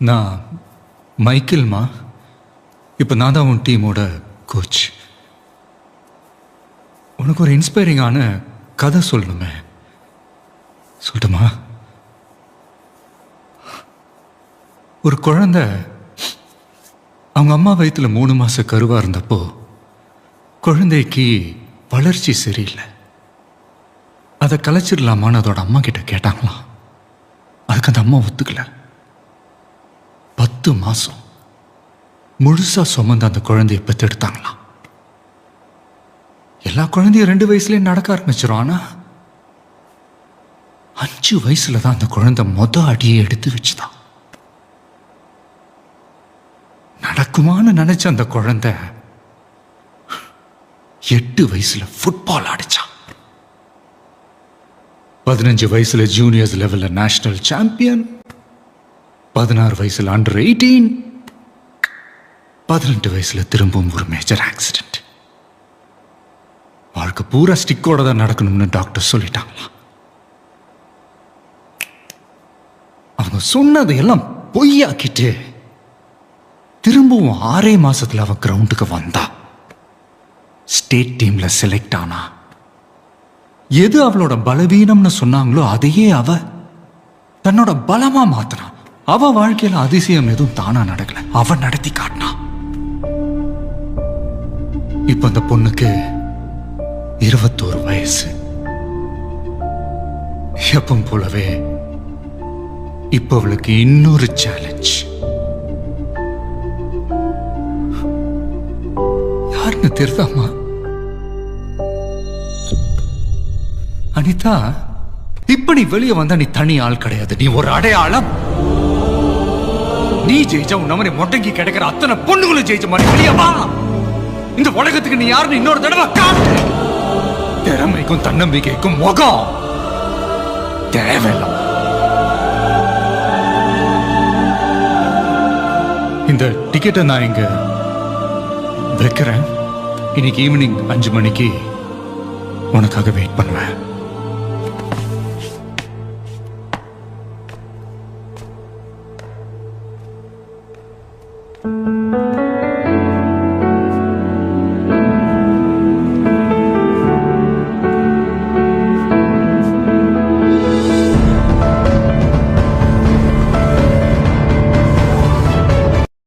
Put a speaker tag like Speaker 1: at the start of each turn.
Speaker 1: நான் மைக்கேல்மா. இப்போ நான் தான் உன் டீமோட கோச். உனக்கு ஒரு இன்ஸ்பைரிங்கான கதை சொல்லணுமே, சொல்லட்டுமா? ஒரு குழந்தை அவங்க அம்மா வயிற்றுல 3 மாசம் கருவா இருந்தப்போ குழந்தைக்கு வளர்ச்சி சரியில்லை. அதை கலைச்சிடலாமான்னு அதோட அம்மா கிட்ட கேட்டாங்களாம். அதுக்கு அந்த அம்மா ஒத்துக்கல. 10 மாசம் முழுசா சுமந்து அந்த குழந்தைய பெற்றெடுத்தாங்களாம். எல்லா குழந்தையும் 2 வயசுலயே நடக்க ஆரம்பிச்சிடும். ஆனா 5 வயசுல தான் அந்த குழந்தை அடியை எடுத்து வச்சுதான். நடக்குமான்னு நினைச்ச அந்த குழந்தை 8 வயசுல ஃபுட்பால் ஆடிச்சான். 15 வயசுல ஜூனியர்ஸ் லெவல்ல நேஷனல் சாம்பியன். 16 வயசுல அண்டர் 18. 18 வயசுல திரும்பவும் ஒரு மேஜர் ஆக்சிடென்ட். வாழ்க்கை பூரா ஸ்டிக்கோட தான் நடக்கணும்னு டாக்டர் சொல்லிட்டாங்களாம். அவங்க சொன்னதை எல்லாம் பொய்யாக்கிட்டு திரும்பவும் 6 மாசத்துல அவ கிரவுண்டுக்கு வந்தா. ஸ்டேட் டீம்ல செலக்ட் ஆனா. எது அவளோட பலவீனம்னு சொன்னாங்களோ அதையே அவ தன்னோட பலமா மாத்தினா. அவ வாழ்க்கையில அதிசயம் எதுவும் தானா நடக்கல, அவ நடத்தி காட்டினா. இப்ப அந்த பொண்ணுக்கு 21 வயசு. எப்பவும் போலவே இப்ப அவளுக்கு இன்னொரு சேலஞ்ச். யாருன்னு தெரியுதாமா? அனிதா, இப்ப நீ வெளியே வந்தா நீ தனி ஆள் கிடையாது, நீ ஒரு அடையாளம். நீ ஜெயிச்சா உன் நம்மனை மொட்டங்கி கிடைக்கிற அத்தனை பொண்ணுங்களும் ஜெயிச்ச மாதிரி வெளியே வா. இந்த உலகத்துக்கு நீ யாருன்னு இன்னொரு தடவை காட்டு. திறமைக்கும் தன்னம்பிக்கைக்கும் முகம் தேவையில்லை. இந்த டிக்கெட்டை நான் இங்க வைக்கிறேன். இன்னைக்கு ஈவினிங் 5 மணிக்கு உனக்காக வெயிட் பண்ணுவேன்.